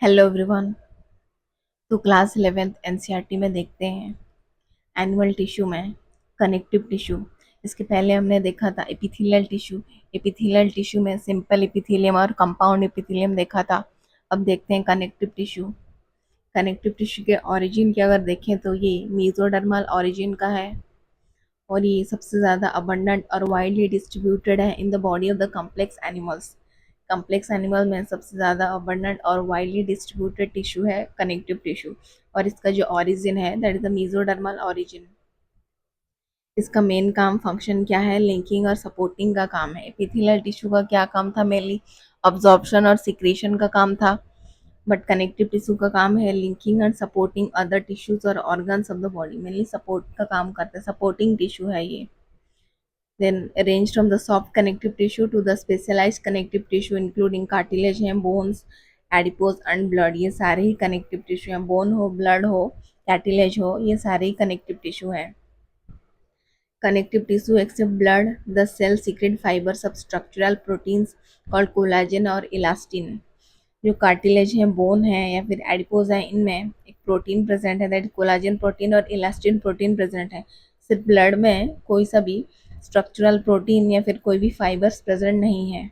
Hello everyone. तो class 11th NCERT में देखते हैं एनिमल टिश्यू में कनेक्टिव टिश्यू। इसके पहले हमने देखा था एपिथेलियल टिश्यू। एपिथेलियल टिश्यू में सिंपल एपिथेलियम और कंपाउंड एपिथेलियम देखा था। अब देखते हैं कनेक्टिव टिश्यू। कनेक्टिव टिश्यू के ओरिजिन की अगर देखें तो ये मेसोडर्मल ओरिजिन का है और ये सबसे ज़्यादा अबंडेंट और वाइडली डिस्ट्रीब्यूटेड है in the body of the complex animals. Complex animal में सबसे ज़्यादा अबंडेंट और वाइडली डिस्ट्रीब्यूटेड टिश्यू है कनेक्टिव टिश्यू। और इसका जो ओरिजिन है that is the mesodermal origin. इसका मेन काम फंक्शन क्या है? लिंकिंग और सपोर्टिंग का काम है। एपिथेलियल टिश्यू का क्या काम था? मेनली अब्जॉर्प्शन और सिक्रीशन का काम था। बट कनेक्टिव टिश्यू का काम है linking and supporting other tissues और organs of the body. Mainly support का काम करता है, सपोर्टिंग टिश्यू है ये। Then arranged from the soft connective tissue to the specialized connective tissue including cartilage हैं, bones, adipose and blood, ये सारे ही connective tissue हैं। bone हो, blood हो, cartilage हो, ये सारे ही connective tissue हैं। Connective tissue except blood, the cell secrete fibers of structural proteins called collagen और elastin। जो कार्टिलेज है, बोन है या फिर एडिपोज है, इनमें एक प्रोटीन प्रेजेंट है दैट कोलाजन प्रोटीन और इलास्टिन प्रोटीन प्रेजेंट है। सिर्फ ब्लड में कोई सा भी स्ट्रक्चरल प्रोटीन या फिर कोई भी फाइबर्स प्रेजेंट नहीं है।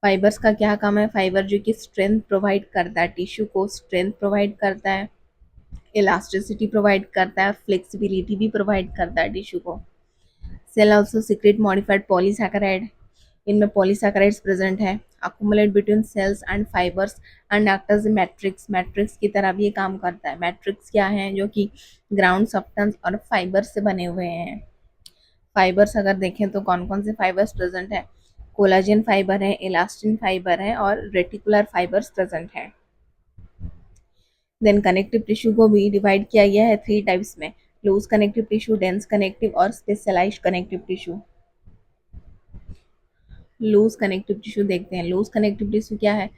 फाइबर्स का क्या काम है? फाइबर जो कि स्ट्रेंथ प्रोवाइड करता है, टिश्यू को स्ट्रेंथ प्रोवाइड करता है, इलास्टिसिटी प्रोवाइड करता है, फ्लेक्सिबिलिटी भी प्रोवाइड करता है टिश्यू को। Cell also secrete modified polysaccharide, इनमें पॉलीसैकेराइड्स प्रेजेंट है। Accumulate between cells and fibres and act as matrix, matrix की तरह भी ये काम करता है। मैट्रिक्स क्या है? जो कि ग्राउंड सब्सटेंस और फाइबर्स से बने हुए हैं। फाइबर्स अगर देखें तो कौन कौन से फाइबर्स प्रेजेंट है? कोलाजन फाइबर है, इलास्टिन फाइबर है और रेटिकुलर फाइबर्स प्रेजेंट है। देन कनेक्टिव टिश्यू को भी डिवाइड किया गया है 3 टाइप्स में: loose connective tissue, dense connective और specialised connective tissue. Loose connective tissue देखते हैं। लूज कनेक्टिव टिश्यू क्या है?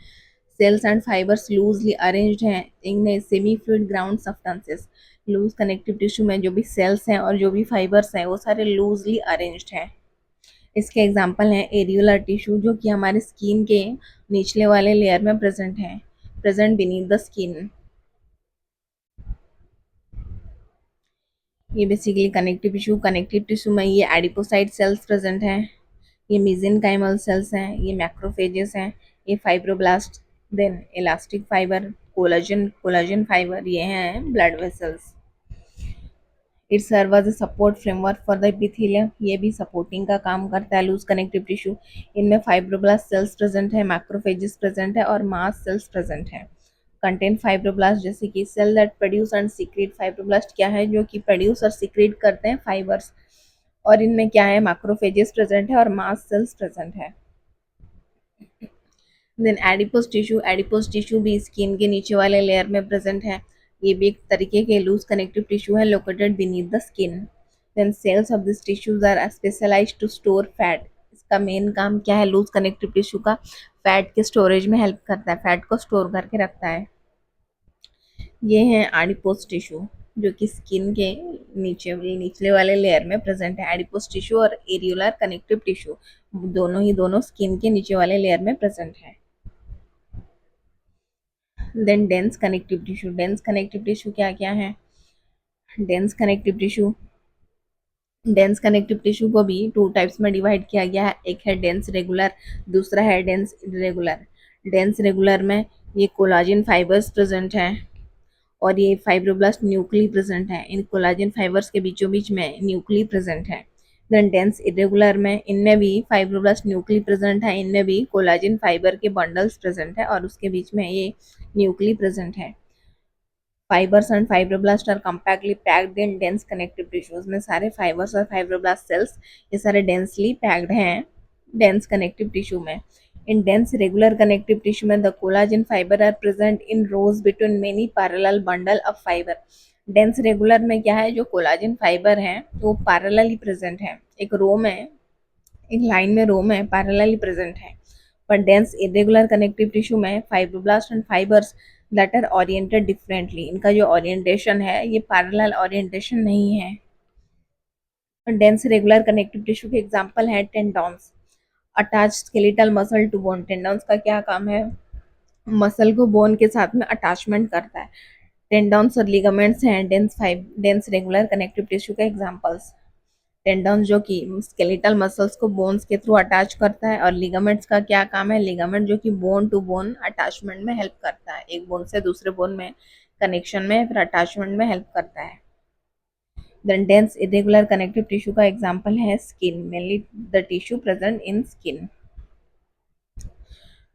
Cells and fibres loosely arranged हैं in semi fluid ground substances. Loose connective tissue में जो भी सेल्स हैं और जो भी फाइबर्स हैं वो सारे लूजली अरेंज्ड हैं। इसके एग्जांपल हैं एरियुलर टिश्यू जो कि हमारे स्किन के निचले वाले लेयर में प्रेजेंट है, प्रेजेंट बीनीथ द स्किन। ये basically connective tissue. Connective tissue में ये एडिपोसाइट सेल्स प्रेजेंट हैं, ये मेसेनकाइमल सेल्स हैं, ये मैक्रोफेजेस हैं, ये fibroblast, then elastic fibre, collagen, collagen fibre, ये हैं blood vessels. It serve as a support framework for the epithelium, ये भी सपोर्टिंग का काम करता है लूज कनेक्टिव टिश्यू। इनमें फाइब्रोब्लास्ट सेल्स प्रेजेंट है, मैक्रोफेजेस प्रेजेंट है और मास सेल्स प्रेजेंट है। कंटेंट फाइब्रोब्लास्ट जैसे कि cell that produce and secrete. Fibroblast क्या है? जो कि प्रोड्यूस और सीक्रेट करते हैं फाइबर्स। और इनमें क्या है? मैक्रोफेजेस प्रेजेंट है और मास सेल्स प्रेजेंट है। देन एडिपोज टिश्यू भी स्किन के नीचे वाले लेयर में प्रेजेंट है। ये भी एक तरीके के लूज कनेक्टिव टिश्यू है located beneath the skin. Then cells of this tissues are specialised to store fat. इसका मेन काम क्या है? लूज कनेक्टिव टिश्यू का फैट के स्टोरेज में हेल्प करता है, फैट को स्टोर करके रखता है। ये है एडिपोज टिश्यू जो कि स्किन के निचले वाले लेयर में प्रेजेंट है। एडिपोज टिश्यू और एरियुलर कनेक्टिव टिश्यू दोनों स्किन के नीचे वाले लेयर में प्रेजेंट है। Then dense connective tissue. Dense connective tissue क्या क्या है? Dense connective tissue, dense connective tissue को भी 2 टाइप्स में डिवाइड किया गया है। एक है डेंस रेगुलर, दूसरा है डेंस इरेगुलर। डेंस रेगुलर में ये कोलाजन फाइबर्स प्रेजेंट हैं और ये फाइब्रोब्लास्ट न्यूक्ली प्रेजेंट है। इन कोलाजन फाइबर्स के बीचों बीच में न्यूक्ली प्रेजेंट है। देन डेंस इरेगुलर में इनमें भी फाइब्रोब्लास्ट न्यूक्ली प्रेजेंट है, इनमें भी कोलाजन फाइबर के बंडल्स प्रेजेंट है और उसके बीच में ये न्यूक्ली प्रेजेंट है। Fibres and fibroblast are compactly packed in dense connective tissues में सारे फाइबर्स और फाइब्रोब्लास्ट सेल्स ये सारे डेंसली पैक्ड हैं डेंस कनेक्टिव टिश्यू में। In dense regular connective tissue में the collagen fibre are present in rose between many parallel bundle of fibre. Dense regular में क्या है? जो कोलाजन फाइबर हैं वो पैरेलली प्रेजेंट है, एक रो में, एक लाइन में, रो में पैरेलली प्रेजेंट है। पर डेंस इरेगुलर कनेक्टिव टिश्यू में fibroblast and fibres that are oriented differently, इनका जो ओरिएंटेशन है ये पैरेलल ओरिएंटेशन नहीं है। डेंस रेगुलर कनेक्टिव टिश्यू के एग्जांपल है tendons, attach skeletal muscle to bone. Tendons का क्या काम है? मसल को बोन के साथ में अटैचमेंट करता है। टेंडन्स और लिगामेंट्स हैं डेंस रेगुलर कनेक्टिव टिश्यू के एग्जांपल्स। टेंडन्स जो कि स्केलेटल मसल्स को बोन्स के थ्रू अटैच करता है, और लिगामेंट्स का क्या काम है, लिगामेंट जो कि बोन टू बोन अटैचमेंट में हेल्प करता है, एक बोन से दूसरे बोन में कनेक्शन में फिर अटैचमेंट में हेल्प करता है। Then dense irregular connective tissue का एग्जांपल है skin, mainly the tissue present in skin.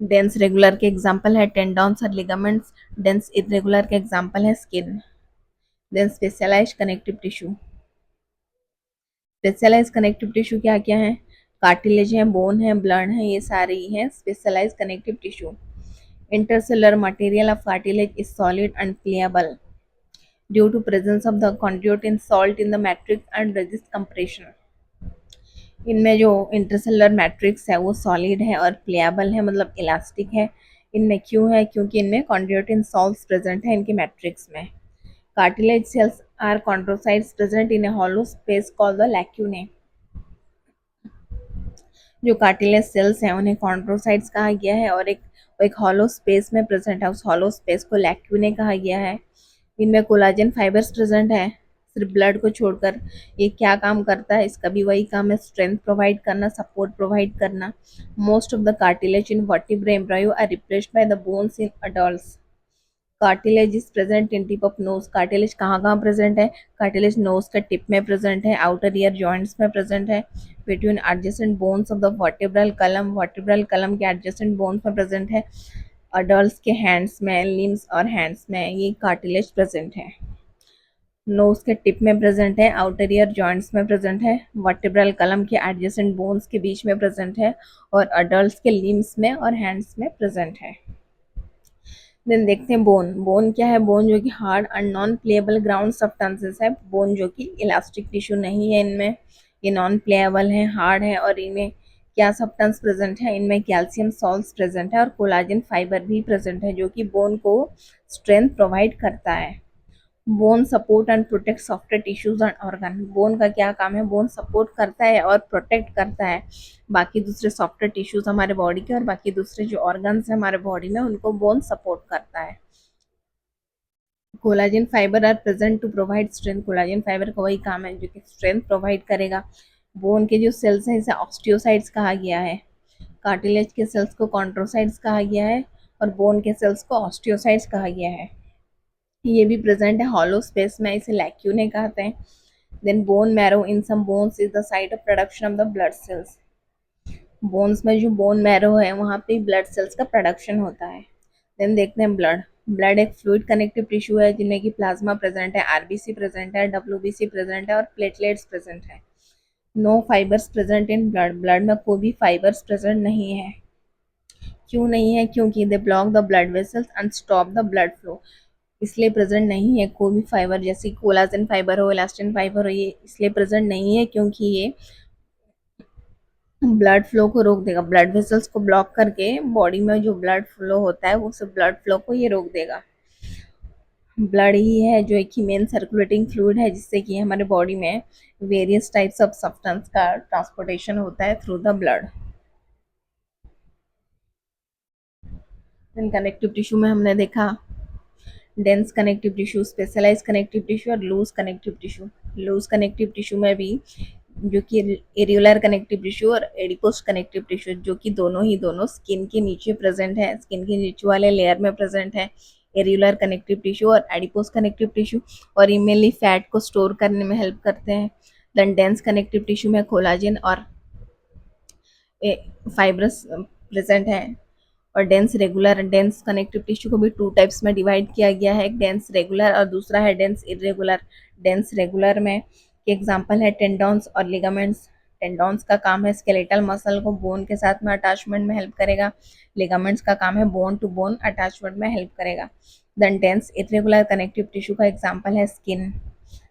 Dense regular के एग्जांपल है टेंडन्स और लिगामेंट्स, डेंस इरेगुलर के एग्जांपल है skin. Then specialised connective tissue, specialise connective tissue क्या क्या है, कार्टिलेज है, बोन है, ब्लड है, ये सारे ही हैं specialise connective tissue. Intercellular material of cartilage is solid and pliable due to presence of the contributing salt in the matrix and resist compression. इनमें जो इंटरसेलुलर मैट्रिक्स है वो सॉलिड है और प्लेएबल है, मतलब इलास्टिक है। इनमें क्यों है, क्योंकि इनमें कंट्रीब्यूटिंग सॉल्ट्स प्रेजेंट है इनके मैट्रिक्स में। Cartilage cells are chondrocytes present in a hollow space called the lacunae। जो कार्टिलेज सेल्स हैं उन्हें कॉन्ड्रोसाइट्स कहा गया है, और एक हॉलो स्पेस में प्रेजेंट है, उस हॉलो स्पेस को लैक्यूने कहा गया है। इनमें कोलाजन फाइबर्स प्रेजेंट है सिर्फ ब्लड को छोड़कर। ये क्या काम करता है, इसका भी वही काम है, स्ट्रेंथ प्रोवाइड करना, सपोर्ट प्रोवाइड करना। Most of the cartilage in vertebra embryo are replaced by the bones in adults. Cartilage is present in tip of nose, cartilage कहाँ कहाँ प्रेजेंट है, कार्टिलेज नोज के टिप में प्रेजेंट है, आउटर ईयर जॉइंट्स में present है, between adjacent bones of the vertebral column के एडजेसेंट बोन्स में प्रेजेंट है, अडल्ट्स के हैंड्स में, लिम्स और हैंड्स में ये कार्टिलेज प्रेजेंट है। नोज के टिप में प्रेजेंट है, आउटर ईयर जॉइंट्स में प्रेजेंट है, वर्टिब्रल कलम के एडजेसेंट बोन्स के बीच में प्रेजेंट है, और अडल्ट्स के लिम्स में और हैंड्स में प्रेजेंट है। देन देखते हैं बोन। बोन क्या है, बोन जो कि hard and non playable ground substances है, बोन जो कि इलास्टिक टिश्यू नहीं है इनमें, ये नॉन प्लेएबल है, हार्ड है, और इनमें क्या सब्सटेंस प्रेजेंट है, इनमें कैल्शियम सॉल्ट्स प्रेजेंट है और कोलाजन फाइबर भी प्रेजेंट है जो कि बोन को स्ट्रेंथ प्रोवाइड करता है। Bone support and protect software tissues and organ, bone का क्या काम है, बोन सपोर्ट करता है और प्रोटेक्ट करता है बाकी दूसरे सॉफ्टवेयर टिश्यूज हमारे बॉडी के, और बाकी दूसरे जो ऑर्गन्स हैं हमारे बॉडी में उनको बोन सपोर्ट करता है। Collagen fibre are present to provide strength, collagen fibre का वही काम है जो कि स्ट्रेंथ प्रोवाइड करेगा। बोन के जो सेल्स हैं इसे ऑस्टियोसाइट्स कहा गया है, कार्टिलेज के सेल्स को कॉन्ट्रोसाइट्स कहा गया है, और बोन के सेल्स को ऑस्टियोसाइट्स कहा गया है। ये भी प्रेजेंट है हॉलो स्पेस में, इसे लैक्यूने कहते हैं। Then bone marrow in some bones is the site of production of the blood cells, bones में जो बोन मैरो है वहाँ पे ब्लड सेल्स का प्रोडक्शन होता है। देन देखते हैं ब्लड। ब्लड एक फ्लूइड कनेक्टिव टिश्यू है जिनमें कि प्लाज्मा प्रेजेंट है, आरबीसी प्रेजेंट है, डब्ल्यूबीसी प्रेजेंट है और प्लेटलेट्स प्रेजेंट है। No fibres present in blood, blood में कोई भी फाइबर्स प्रेजेंट नहीं है। क्यों नहीं है, क्योंकि they block the blood vessels and stop the blood flow, इसलिए प्रेजेंट नहीं है कोई भी फाइबर, जैसे कोलाजन फाइबर हो, इलास्टिन फाइबर हो, ये इसलिए प्रेजेंट नहीं है क्योंकि ये ब्लड फ्लो को रोक देगा, ब्लड वेसल्स को ब्लॉक करके बॉडी में जो ब्लड फ्लो होता है वो सब ब्लड फ्लो को ये रोक देगा। ब्लड ही है जो एक ही मेन सर्कुलेटिंग फ्लूइड है जिससे कि हमारे बॉडी में वेरियस टाइप्स ऑफ सब्सटेंस का ट्रांसपोर्टेशन होता है through the blood. Connective tissue में हमने देखा dense connective tissue, specialise connective tissue और loose connective tissue. Loose connective tissue में भी जो कि एरियुलर कनेक्टिव टिश्यू और एडिपोस कनेक्टिव टिश्यू, जो कि दोनों स्किन के नीचे प्रेजेंट है, स्किन के नीचे वाले लेयर में प्रेजेंट है, एरियुलर कनेक्टिव टिश्यू और एडिपोस कनेक्टिव टिश्यू, और ये मेनली फैट को स्टोर करने में हेल्प करते हैं। देन डेंस कनेक्टिव टिश्यू में कोलाजन और फाइब्रस प्रेजेंट है, और डेंस कनेक्टिव टिश्यू को भी टू टाइप्स में डिवाइड किया गया है, एक डेंस रेगुलर और दूसरा है डेंस इरेगुलर। डेंस रेगुलर में के एग्जांपल है टेंडन्स और लिगामेंट्स। टेंडन्स का काम है स्केलेटल मसल को बोन के साथ में अटैचमेंट में हेल्प करेगा, लिगामेंट्स का काम है बोन टू बोन अटैचमेंट में हेल्प करेगा। Then dense irregular connective tissue का एग्जांपल है skin.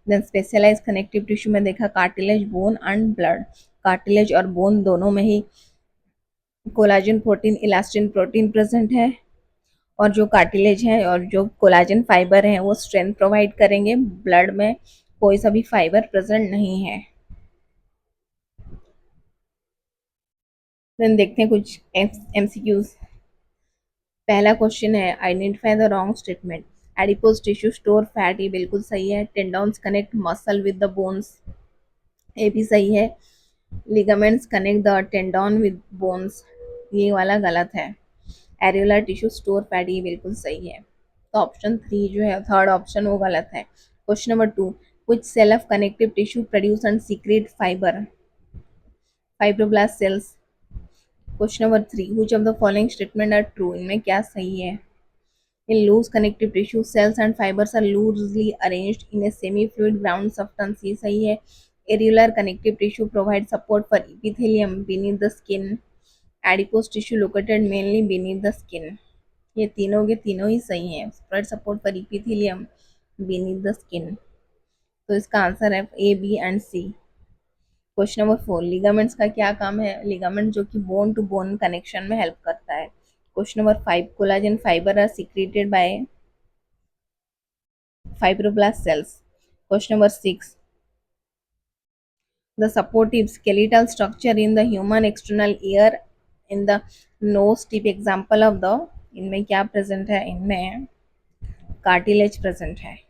Then specialise connective tissue में देखा cartilage, bone and blood. Cartilage और बोन दोनों में ही collagen protein, elastin protein present है, और जो कार्टिलेज है और जो कोलाजन फाइबर है वो स्ट्रेंथ प्रोवाइड करेंगे, ब्लड में कोई सा भी फाइबर प्रेजेंट नहीं है। देन देखते हैं कुछ एमसीक्यूज। पहला क्वेश्चन है identify the wrong statement. Adipose tissue store fat, ये बिल्कुल सही है। Tendons connect muscle with the bones, ये भी सही है। Ligaments connect the tendon with bones, ये वाला गलत है। एरियोलर टिश्यू स्टोर फैट, ये बिल्कुल सही है। तो ऑप्शन 3 जो है, थर्ड ऑप्शन, वो गलत है। Question number 2, which cell of connective tissue produce and secrete fiber? Fibroblast cells. Question number 3, which of the following statement are true? इनमें क्या सही है? In loose connective tissue, cells and fibers are loosely arranged in a semi-fluid ground substance, ये सही है। Areolar connective tissue provides support for epithelium beneath the skin. Adipose tissue located mainly beneath the skin. ये तीनों के तीनों ही सही हैं। Provide support for epithelium beneath the skin. तो इसका आंसर है A, B and C. Question number 4, ligaments का क्या काम है? लिगामेंट जो कि बोन टू बोन कनेक्शन में हेल्प करता है। Question number 5, collagen fibre are secreted by fibroblast cells. Question number 6, the supportive skeletal structure in the human external ear in the nose tip example of the, इनमें क्या present है? इनमें cartilage present है।